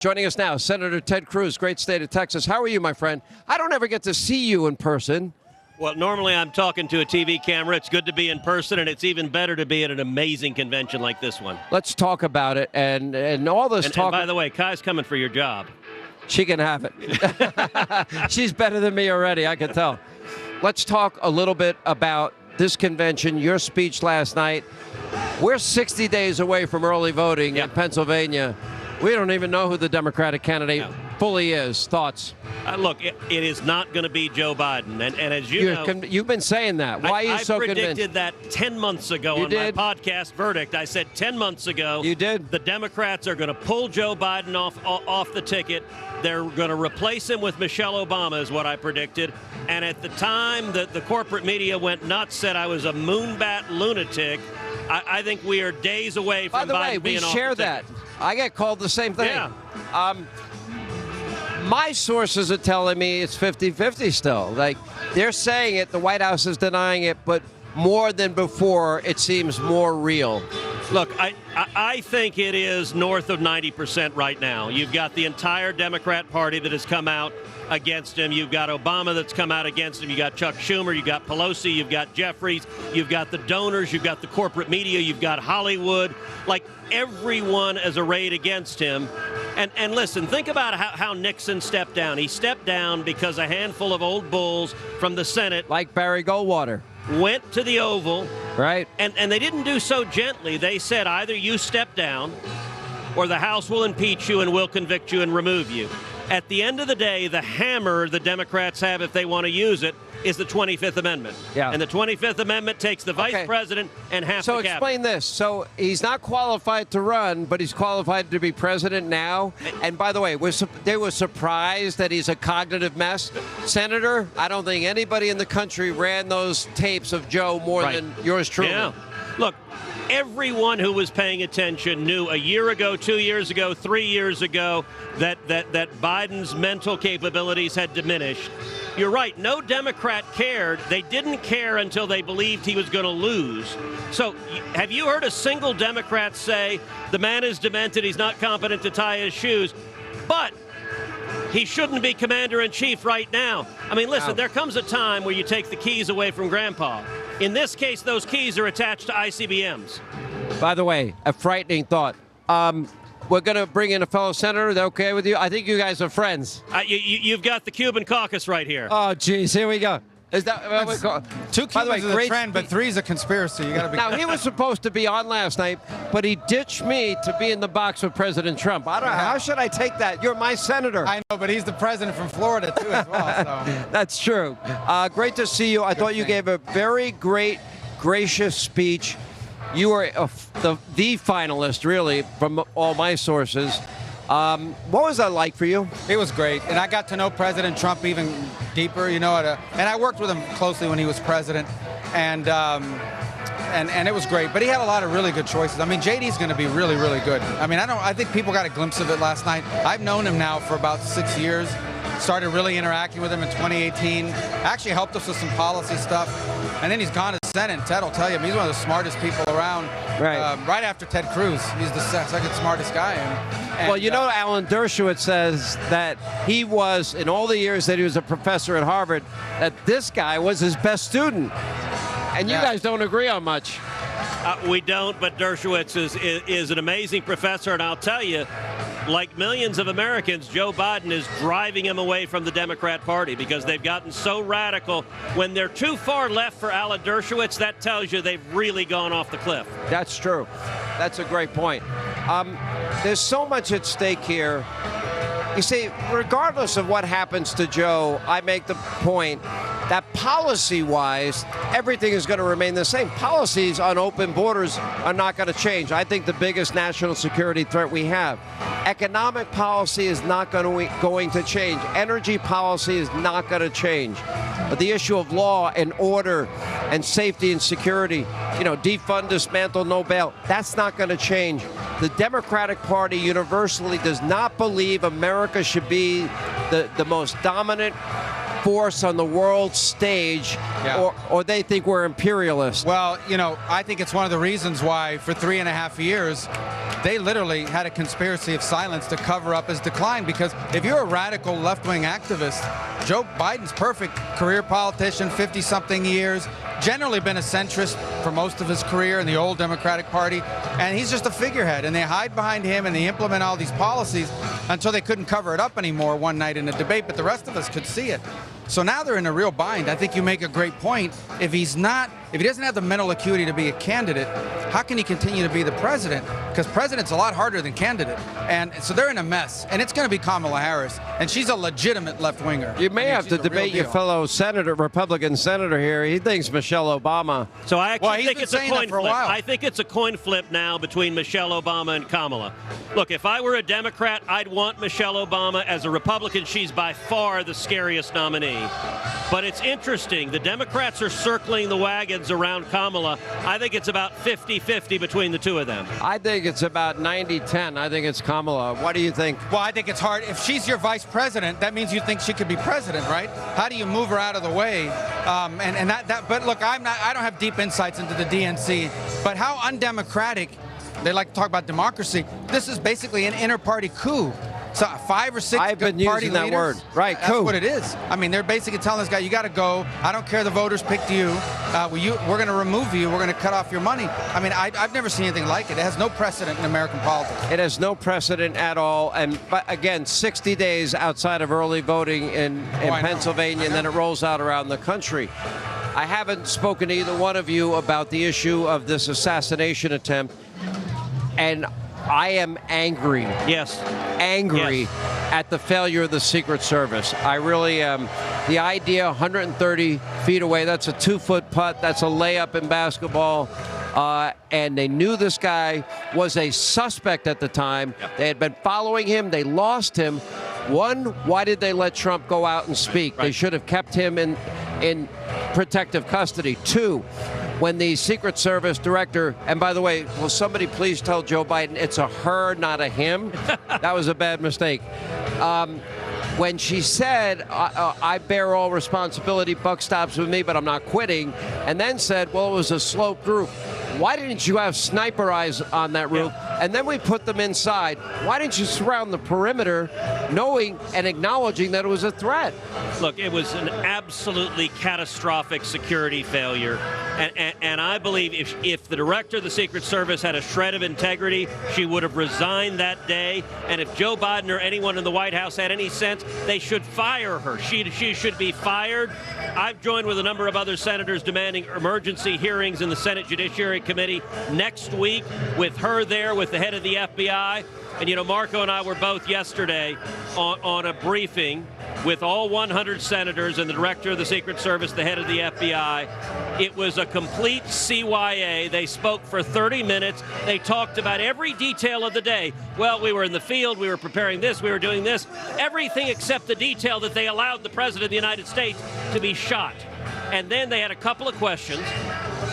Joining us now, Senator Ted Cruz, great state of Texas. How are you, my friend? I don't ever get to see you in person. Well, normally I'm talking to a TV camera. It's good to be in person, and it's even better to be at an amazing convention like this one. Let's talk about it and all this talk. And by the way, Kai's coming for your job. She can have it. She's better than me already, I can tell. Let's talk a little bit about this convention, your speech last night. We're 60 days away from early voting in Pennsylvania. We don't even know who the Democratic candidate fully is. Thoughts? Look, it is not going to be Joe Biden. And as you know, you've been saying that. Why are you so convinced? I predicted that 10 months ago on my podcast Verdict. I said 10 months ago. You did? The Democrats are going to pull Joe Biden off the ticket. They're going to replace him with Michelle Obama is what I predicted. And at the time that the corporate media went nuts, said I was a moonbat lunatic, I think we are days away from Biden being off the ticket. By the way, we share that. I get called the same thing. Yeah. My sources are telling me it's 50-50 still. Like, they're saying it, the White House is denying it, but more than before, it seems more real. Look, I think it is north of 90% right now. You've got the entire Democrat Party that has come out against him. You've got Obama that's come out against him. You've got Chuck Schumer. You've got Pelosi. You've got Jeffries. You've got the donors. You've got the corporate media. You've got Hollywood. Like, everyone is arrayed against him. And listen, think about how Nixon stepped down. He stepped down because a handful of old bulls from the Senate, like Barry Goldwater, went to the Oval. Right. And they didn't do so gently. They said either you step down or the House will impeach you and will convict you and remove you. At the end of the day, the hammer the Democrats have, if they want to use it, is the 25th Amendment. Yeah. And the 25th Amendment takes the vice president and half the cabinet. So explain this. So he's not qualified to run, but he's qualified to be president now. And by the way, they were surprised that he's a cognitive mess. Senator, I don't think anybody in the country ran those tapes of Joe more than yours truly. Yeah. Look, everyone who was paying attention knew a year ago, 2 years ago, 3 years ago that Biden's mental capabilities had diminished. You're right. No Democrat cared. They didn't care until they believed he was going to lose. So have you heard a single Democrat say the man is demented, he's not competent to tie his shoes, but he shouldn't be commander-in-chief right now? I mean, listen, there comes a time where you take the keys away from Grandpa. In this case, those keys are attached to ICBMs. By the way, a frightening thought. We're going to bring in a fellow senator. Is that okay with you? I think you guys are friends. You've got the Cuban caucus right here. Oh, geez. Here we go. Is that two Cubans is a trend, but three's a conspiracy. You got to be. Now, he was supposed to be on last night, but he ditched me to be in the box with President Trump. I don't know. How should I take that? You're my senator. I know, but he's the president from Florida, too, as well. So. That's true. Great to see you. I thought you gave a very great, gracious speech. You were the finalist, really, from all my sources. What was that like for you? It was great, and I got to know President Trump even deeper, you know, and I worked with him closely when he was president, and it was great. But he had a lot of really good choices. I mean, JD's going to be really, really good. I mean, I think people got a glimpse of it last night. I've known him now for about 6 years. Started really interacting with him in 2018. Actually helped us with some policy stuff. And then he's gone to the Senate, and Ted will tell you, he's one of the smartest people around. Right after Ted Cruz. He's the second smartest guy. Well, you know, Alan Dershowitz says that he was, in all the years that he was a professor at Harvard, that this guy was his best student. And you guys don't agree on much. We don't, but Dershowitz is an amazing professor, and I'll tell you, like millions of Americans, Joe Biden is driving him away from the Democrat Party because they've gotten so radical. When they're too far left for Alan Dershowitz, that tells you they've really gone off the cliff. That's true. That's a great point. There's so much at stake here. You see, regardless of what happens to Joe, I make the point that policy-wise, everything is going to remain the same. Policies on open borders are not going to change. I think the biggest national security threat we have. Economic policy is not going to change. Energy policy is not going to change. But the issue of law and order and safety and security, you know, defund, dismantle, no bail, that's not going to change. The Democratic Party universally does not believe America should be the most dominant force on the world stage, or they think we're imperialists. Well, you know, I think it's one of the reasons why for 3.5 years they literally had a conspiracy of silence to cover up his decline, because if you're a radical left-wing activist, Joe Biden's perfect career politician, 50-something years, generally been a centrist for most of his career in the old Democratic Party, and he's just a figurehead, and they hide behind him and they implement all these policies until they couldn't cover it up anymore one night in a debate, but the rest of us could see it. So now they're in a real bind. I think you make a great point. If he doesn't have the mental acuity to be a candidate, how can he continue to be the president? Because president's a lot harder than candidate. And so they're in a mess. And it's going to be Kamala Harris. And she's a legitimate left-winger. You may have to debate your fellow senator, Republican senator here. He thinks Michelle Obama. So I actually think it's a coin flip. I think it's a coin flip now between Michelle Obama and Kamala. Look, if I were a Democrat, I'd want Michelle Obama. As a Republican, she's by far the scariest nominee. But it's interesting. The Democrats are circling the wagons around Kamala. I think it's about 50-50 between the two of them. I think it's about 90-10. I think it's Kamala. What do you think? Well, I think it's hard. If she's your vice president, that means you think she could be president, right? How do you move her out of the way? But look, I don't have deep insights into the DNC, but how undemocratic. They like to talk about democracy. This is basically an inter-party coup. So 5 or 6 I've been party using that leaders, word. Right, that's coup. what it is. I mean, they're basically telling this guy, you got to go. I don't care the voters picked you. We're going to remove you. We're going to cut off your money. I mean, I've never seen anything like it. It has no precedent in American politics. It has no precedent at all. But again, 60 days outside of early voting in Pennsylvania, and then it rolls out around the country. I haven't spoken to either one of you about the issue of this assassination attempt, and I am angry. Yes. Angry at the failure of the Secret Service. I really am. The idea 130 feet away, that's a 2-foot putt, that's a layup in basketball. And they knew this guy was a suspect at the time. Yep. They had been following him. They lost him. One, why did they let Trump go out and speak? Right. They should have kept him in protective custody. Two, when the Secret Service director, and by the way, will somebody please tell Joe Biden it's a her, not a him? That was a bad mistake. When she said, I bear all responsibility, buck stops with me, but I'm not quitting, and then said, well, it was a slope group. Why didn't you have sniper eyes on that roof? Yeah. And then we put them inside. Why didn't you surround the perimeter knowing and acknowledging that it was a threat? Look, it was an absolutely catastrophic security failure. And I believe if the director of the Secret Service had a shred of integrity, she would have resigned that day. And if Joe Biden or anyone in the White House had any sense, they should fire her. She should be fired. I've joined with a number of other senators demanding emergency hearings in the Senate Judiciary Committee next week with her there, with the head of the FBI. And, you know, Marco and I were both yesterday on a briefing with all 100 senators and the director of the Secret Service, the head of the FBI. It was a complete CYA. They spoke for 30 minutes. They talked about every detail of the day. Well, we were in the field. We were preparing this. We were doing this. Everything except the detail that they allowed the President of the United States to be shot. And then they had a couple of questions,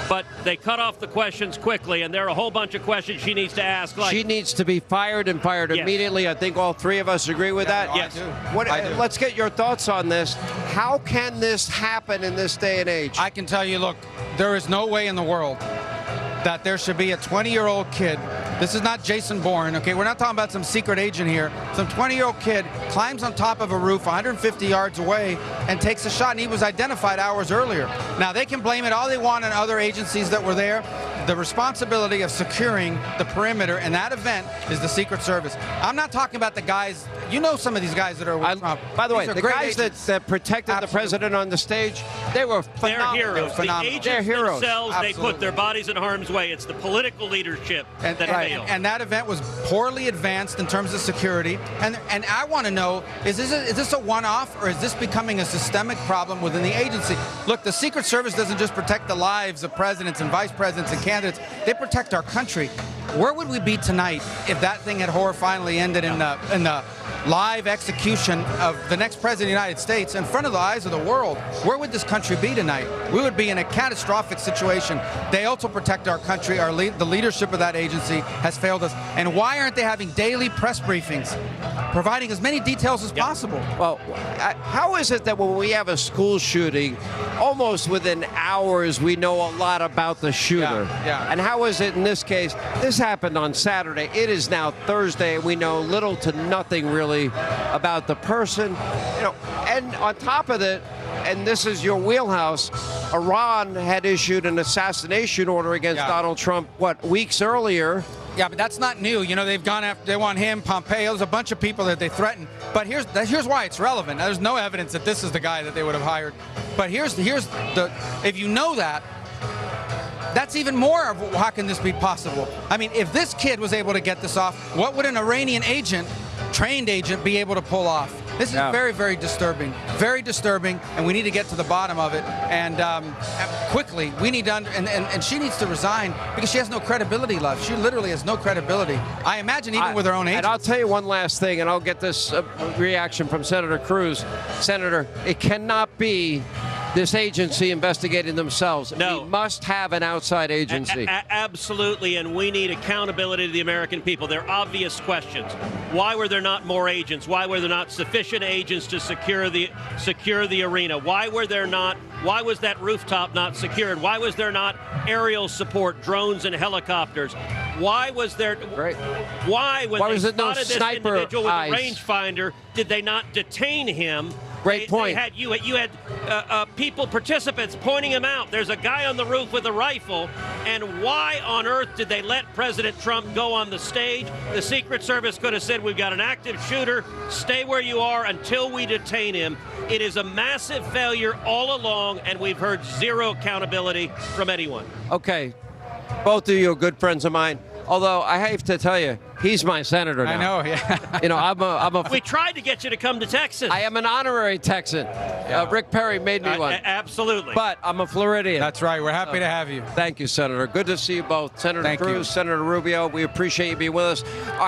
but they cut off the questions quickly, and there are a whole bunch of questions she needs to ask. Like, she needs to be fired and fired immediately. I think all three of us agree with that. Yes. I do. Let's get your thoughts on this. How can this happen in this day and age? I can tell you, look, there is no way in the world that there should be a 20-year-old kid. This is not Jason Bourne, okay? We're not talking about some secret agent here. Some 20-year-old kid climbs on top of a roof 150 yards away and takes a shot, and he was identified hours earlier. Now, they can blame it all they want on other agencies that were there. The responsibility of securing the perimeter in that event is the Secret Service. I'm not talking about the guys, you know some of these guys that are with Trump. By the way, the guys that protected the president on the stage, they were phenomenal. They're heroes. Phenomenal. The agents They're heroes. themselves, Absolutely. they put their bodies in harm's way. It's the political leadership that failed. And that event was poorly advanced in terms of security. And I want to know, is this a one-off, or is this becoming a systemic problem within the agency? Look, the Secret Service doesn't just protect the lives of presidents and vice presidents and candidates. They protect our country. Where would we be tonight if that thing had horrifyingly ended in the live execution of the next president of the United States in front of the eyes of the world, where would this country be tonight? We would be in a catastrophic situation. They also protect our country. The leadership of that agency has failed us. And why aren't they having daily press briefings, providing as many details as possible? Well, how is it that when we have a school shooting, almost within hours we know a lot about the shooter? Yeah. And how is it in this case? This happened on Saturday. It is now Thursday, and we know little to nothing really about the person. And on top of it, and this is your wheelhouse, Iran had issued an assassination order against Donald Trump, weeks earlier? Yeah, but that's not new. They've gone after, they want him, Pompeo. There's a bunch of people that they threaten. But here's why it's relevant. There's no evidence that this is the guy that they would have hired. But here's the, if you know that, that's even more of how can this be possible? I mean, if this kid was able to get this off, what would an Iranian agent, trained agent, be able to pull off? This is very, very disturbing, and we need to get to the bottom of it, and quickly. We need to, and she needs to resign because she has no credibility left. She literally has no credibility. I imagine even with her own agent. And I'll tell you one last thing, and I'll get this reaction from Senator Cruz. Senator, it cannot be this agency investigating themselves. No. We must have an outside agency. Absolutely, and we need accountability to the American people. There are obvious questions. Why were there not more agents? Why were there not sufficient agents to secure the arena? Why was that rooftop not secured? Why was there not aerial support, drones and helicopters? Why was there? Why when they spotted this individual with a rangefinder, did they not detain him? Great point. You had participants pointing him out. There's a guy on the roof with a rifle. And why on earth did they let President Trump go on the stage? The Secret Service could have said, we've got an active shooter. Stay where you are until we detain him. It is a massive failure all along, and we've heard zero accountability from anyone. Okay. Both of you are good friends of mine. Although I have to tell you, he's my senator now. I know, yeah. I'm a. We tried to get you to come to Texas. I am an honorary Texan. Rick Perry made me one. Absolutely. But I'm a Floridian. That's right. We're happy to have you. Thank you, Senator. Good to see you both. Senator Thank Cruz, you. Senator Rubio, we appreciate you being with us. All right.